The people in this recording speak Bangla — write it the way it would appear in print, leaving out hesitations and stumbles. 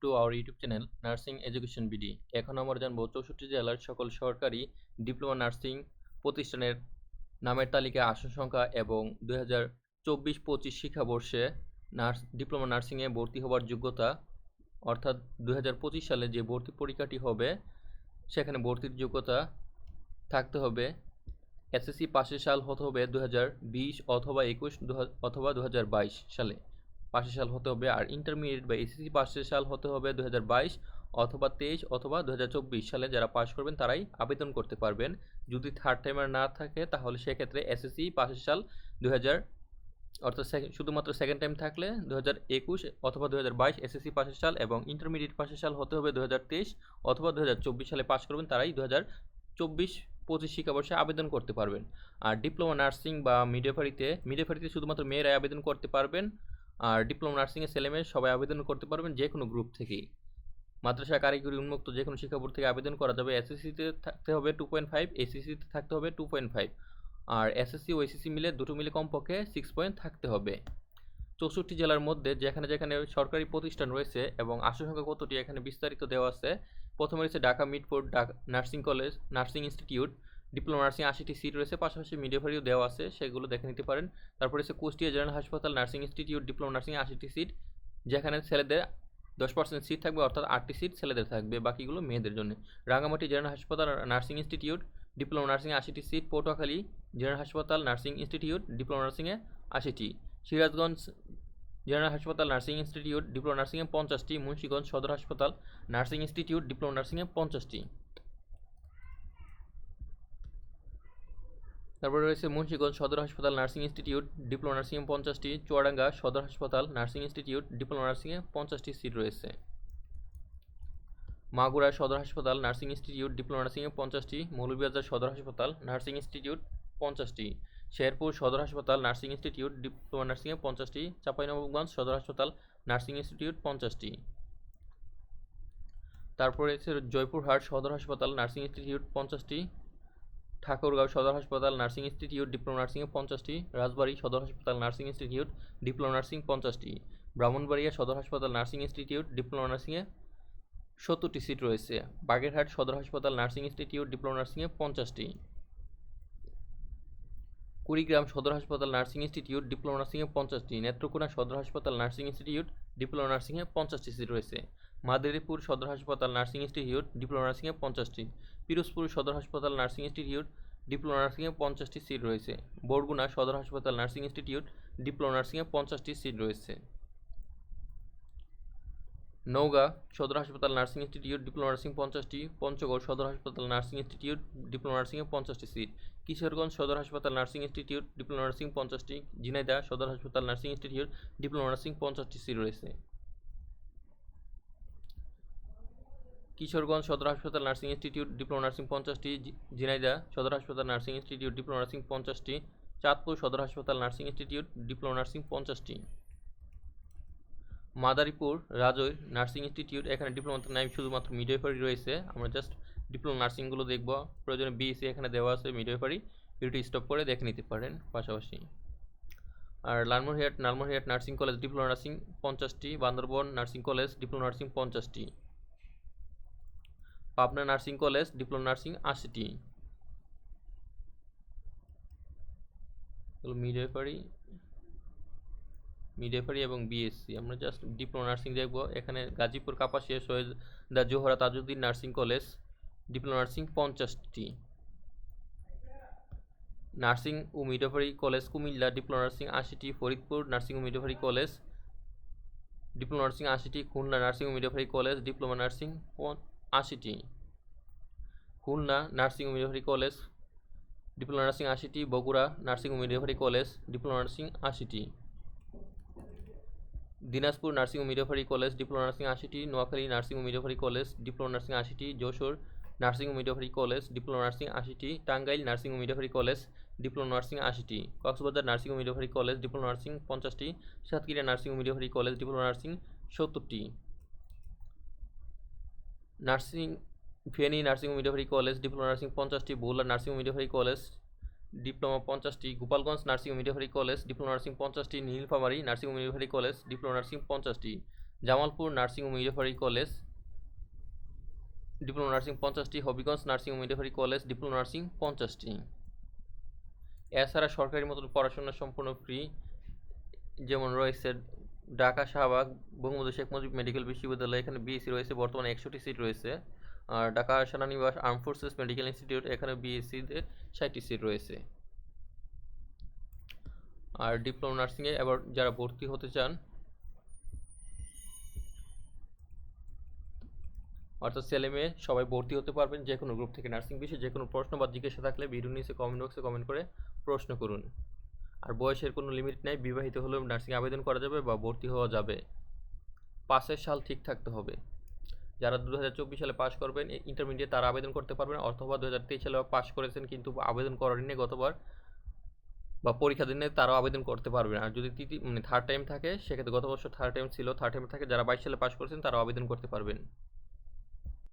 To our YouTube channel nursing education BD. এখন আমরা জানবো 64 জেলার সকল সরকারি ডিপ্লোমা নার্সিং প্রতিষ্ঠানের নামের তালিকা, আসন সংখ্যা এবং 2024-25 শিক্ষাবর্ষে ডিপ্লোমা নার্সিংয়ে ভর্তি হওয়ার যোগ্যতা, অর্থাৎ 2025 সালে যে ভর্তি পরীক্ষাটি হবে সেখানে ভর্তির যোগ্যতা থাকতে হবে এসএসসি পাশের সাল হতে হবে 2020 অথবা 21 অথবা 2022 সালে পাশের সাল হতে হবে। আর ইন্টারমিডিয়েট বা এসএসসি পাশের সাল হতে হবে 2022 অথবা 23 অথবা 2024 সালে। যারা পাশ করবেন তারাই আবেদন করতে পারবেন। যদি থার্ড টাইমার না থাকে তাহলে সেক্ষেত্রে এসএসসি পাশের সাল 2000 অর্থাৎ শুধুমাত্র সেকেন্ড টাইম থাকলে 2021 অথবা 2022 এসএসসি পাশের সাল, এবং ইন্টারমিডিয়েট পাশের সাল হতে হবে 2023 অথবা 2024 সালে পাশ করবেন তারাই 2024-25 শিক্ষাবর্ষে আবেদন করতে পারবেন। আর ডিপ্লোমা নার্সিং বা মিডওয়াইফারিতে শুধুমাত্র মেয়েরাই আবেদন করতে পারবেন। আর ডিপ্লোমা নার্সিংয়ে ছেলেমেয়ে সবাই আবেদন করতে পারবেন যে কোনো গ্রুপ থেকেই। মাদ্রাসা কারিগরি উন্মুক্ত যে কোনো শিক্ষা বোর্ড থেকে আবেদন করা যাবে। এসএসসিতে থাকতে হবে 2.5, এসএসসিতে থাকতে হবে 2.5, আর এসএসসি ও এসএসসি মিলে দুটো মিলে কমপক্ষে 6 পয়েন্ট থাকতে হবে। 64 জেলার মধ্যে যেখানে যেখানে সরকারি প্রতিষ্ঠান রয়েছে এবং আসন সংখ্যা কতটি এখানে বিস্তারিত দেওয়া আছে। প্রথমে রয়েছে Dhaka Mirpur nursing college, nursing institute, diploma nursing 80টি সিট রয়েছে, পাশাপাশি মিডওয়াইফারিও দেওয়া আছে, সেগুলো দেখে নিতে পারেন। তারপরে রয়েছে কুষ্টিয়া জেনারেল হাসপাতাল নার্সিং ইনস্টিটিউট, ডিপ্লোমা নার্সিং 80টি সিট, যেখানে ছেলেদের 10% সিট থাকবে, অর্থাৎ 8টি সিট ছেলেদের থাকবে, বাকিগুলো মেয়েদের জন্য। রাঙামাটি জেনারেল হাসপাতাল নার্সিং ইনস্টিটিউট, ডিপ্লোমা নার্সিং 80টি সিট, পটুয়াখালী জেনারেল হাসপাতাল নার্সিং ইনস্টিটিউট, ডিপ্লোমা নার্সিংয়ে 80টি, সিরাজগঞ্জ জেনারেল হাসপাতাল নার্সিং ইনস্টিটিউট, ডিপ্লোমা নার্সিংয়ে 50টি, মুন্সিগঞ্জ সদর হাসপাতাল নার্সিং ইনস্টিটিউট, ডিপ্লোমা নার্সিংয়ে 50টি। তারপরে রয়েছে মুন্সিগঞ্জ সদর হাসপাতাল নার্সিং ইনস্টিটিউট, ডিপ্লোমা নার্সিংয়ে 50টি, চুয়াডাঙ্গা সদর হাসপাতাল নার্সিং ইনস্টিটিউট, ডিপ্লোমা নার্সিংয়ে 50টি সিট রয়েছে। মাগুরা সদর হাসপাতাল নার্সিং ইনস্টিটিউট, ডিপ্লোমা নার্সিংয়ে 50টি, মৌলভীবাজার সদর হাসপাতাল নার্সিং ইনস্টিটিউট 50টি, শেরপুর সদর হাসপাতাল নার্সিং ইনস্টিটিউট, ডিপ্লোমা নার্সিংয়ে 50টি, চাঁপাইনবাবগঞ্জ সদর হাসপাতাল নার্সিং ইনস্টিটিউট 50টি। তারপরে রয়েছে জয়পুরহাট সদর হাসপাতাল নার্সিং ইনস্টিটিউট 50টি, ঠাকুরগাঁও সদর হাসপাতাল নার্সিং ইনস্টিটিউট, ডিপ্লোমা নার্সিংয়ে 50টি, রাজবাড়ী সদর হাসপাতাল নার্সিং ইনস্টিটিউট, ডিপ্লোমা নার্সিং 50টি, ব্রাহ্মণবাড়িয়া সদর হাসপাতাল নার্সিং ইনস্টিটিউট, ডিপ্লোমা নার্সিংয়ে 70টি সিট রয়েছে, বাগেরহাট সদর হাসপাতাল নার্সিং ইনস্টিটিউট, ডিপ্লোমা নার্সিংয়ে 50টি, কুড়িগ্রাম সদর হাসপাতাল নার্সিং ইনস্টিটিউট, ডিপ্লোমা নার্সিংয়ে 50টি, নেত্রকোনা সদর হাসপাতাল নার্সিং ইনস্টিটিউট, ডিপ্লোমা নার্সিংয়ে 50টি সিট রয়েছে, মাদারীপুর সদর হাসপাতাল নার্সিং ইনস্টিটিউট, ডিপ্লোমা নার্সিংয়ে 50টি, পিরোজপুর সদর হাসপাতাল নার্সিং ইনস্টিটিউট, ডিপ্লোমা নার্সিংয়ে 50টি সিট রয়েছে, বরগুনা সদর হাসপাতাল নার্সিং ইনস্টিটিউট, ডিপ্লোমা নার্সিংয়ে 50টি সিট রয়েছে, নওগাঁ সদর হাসপাতাল নার্সিং ইনস্টিটিউট, ডিপ্লোমা নার্সিং 50টি, পঞ্চগড় সদর হাসপাতাল নার্সিং ইনস্টিটিউট, ডিপ্লোমা নার্সিংয়ে 50টি সিট, কিশোরগঞ্জ সদর হাসপাতাল নার্সিং ইনস্টিটিউট, ডিপ্লোমা নার্সিং 50টি, ঝিনাইদহ সদর হাসপাতাল নার্সিং ইনস্টিটিউট, ডিপ্লোমা নার্সিং 50টি সিট রয়েছে, কিশোরগঞ্জ সদর হাসপাতাল নার্সিং ইনস্টিটিউট, ডিপ্লোমা নার্সিং 50টি, ঝিনাইদহ সদর হাসপাতাল নার্সিং ইনস্টিটিউট, ডিপ্লোমা নার্সিং 50টি, চাঁদপুর সদর হাসপাতাল nursing institute, diploma nursing 50টি, Madaripur Rajoir nursing institute, এখানে ডিপ্লোমাতে নাই, শুধুমাত্র মিডওয়াইফারি রয়েছে। আমরা জাস্ট ডিপ্লোমা নার্সিংগুলো দেখব, প্রয়োজনে বিএসসি এখানে দেওয়া আছে, মিডওয়াইফারি ভিডিওটি স্টপ করে দেখে নিতে পারেন পাশাপাশি। আর Lalmonirhat nursing college, diploma nursing 50টি, Bandarban nursing college, diploma nursing 50টি, Pabna nursing college, diploma nursing 80টি, মিডওয়াইফারি এবং বিএসসি। আমরা জাস্ট ডিপ্লোমা নার্সিং দেখব। এখানে Gazipur Kapasia Syeda Zohra Tajuddin nursing college, diploma nursing 50টি, নার্সিং ও midwifery college Comilla, diploma nursing 80টি, ফরিদপুর নার্সিং ও মিডওয়াইফারি কলেজ, ডিপ্লোমা নার্সিং 80টি, খুলনা নার্সিং ও মিডওয়াইফারি কলেজ, ডিপ্লোমা নার্সিং 80টি, খুলনা নার্সিং ও মিডওয়াইফারি কলেজ, ডিপ্লোমা নার্সিং 80টি, বগুড়া নার্সিং ও মিডওয়াইফারি কলেজ, ডিপ্লোমা নার্সিং 80টি, দিনাজপুর নার্সিং ও মিডওয়াইফারি কলেজ, ডিপ্লোমা নার্সিং 80টি, নোয়াখালী নার্সিং ও মিডওয়াইফারি কলেজ, ডিপ্লোমা নার্সিং 80টি, যশোর নার্সিং ও মিডওয়াইফারি কলেজ, ডিপ্লোমা নার্সিং 80টি, টাঙ্গাইল নার্সিং ও মিডওয়াইফারি কলেজ, ডিপ্লোমা নার্সিং 80টি, কক্সবাজার নার্সিং ও মিডওয়াইফারি কলেজ, ডিপ্লোমা নার্সিং 50টি, সাতক্ষীরা নার্সিং ও মিডওয়াইফারি কলেজ, ডিপ্লোমা নার্সিং 70টি, ফেনী নার্সিং ও মিডওয়াইফারি কলেজ, ডিপ্লোমা নার্সিং 50টি, ভোলা নার্সিং ও মিডওয়াইফারি কলেজ, ডিপ্লোমা 50টি, গোপালগঞ্জ নার্সিং ও মিডওয়াইফারি কলেজ, ডিপ্লোমা নার্সিং 50টি, নীলফামারী নার্সিং ও মিডওয়াইফারি কলেজ, ডিপ্লোমা নার্সিং 50টি, জামালপুর নার্সিং ও মিডওয়াইফারি কলেজ ডিপ্লোমা নার্সিং 50টি, হবিগঞ্জ নার্সিং ও মিডওয়াইফারি কলেজ ডিপ্লোমা নার্সিং 50টি। এছাড়া সরকারি মতন পড়াশোনা সম্পূর্ণ ফ্রি, যেমন রয়েছে ঢাকা শাহবাগ বঙ্গবন্ধু শেখ মুজিব মেডিকেল বিশ্ববিদ্যালয়, এখানে বিএসসি রয়েছে, বর্তমানে 100টি সিট রয়েছে। আর ঢাকা সেনানিবাস আর্ম ফোর্সেস মেডিকেল ইনস্টিটিউট, এখানে বিএসসিতে 60টি সিট রয়েছে। আর ডিপ্লোমা নার্সিংয়ে এবার যারা ভর্তি হতে চান, অর্থাৎ ছেলে মেয়ে সবাই ভর্তি হতে পারবেন যে কোনো গ্রুপ থেকে। নার্সিং বিষয়ে যে কোনো প্রশ্ন বা জিজ্ঞাসা থাকলে ভিডিও নিচে কমেন্ট বক্সে কমেন্ট করে প্রশ্ন করুন। আর বয়সের কোনো লিমিট নেই, বিবাহিত হলেও নার্সিং আবেদন করা যাবে বা ভর্তি হওয়া যাবে। পাসের সাল ঠিক থাকতে হবে। যারা 2024 সালে পাস করবেন ইন্টারমিডিয়েট, তারা আবেদন করতে পারবেন, অথবা 2023 সালে পাস করেছেন কিন্তু আবেদন করেননি গতবার বা পরীক্ষা দিনে, তারাও আবেদন করতে পারবেন। আর যদি থার্ড টাইম থাকে, সেক্ষেত্রে গত বছর থার্ড টাইম ছিল, থার্ড টাইম থাকে, যারা 22 সালে পাস করেছেন তারাও আবেদন করতে পারবেন।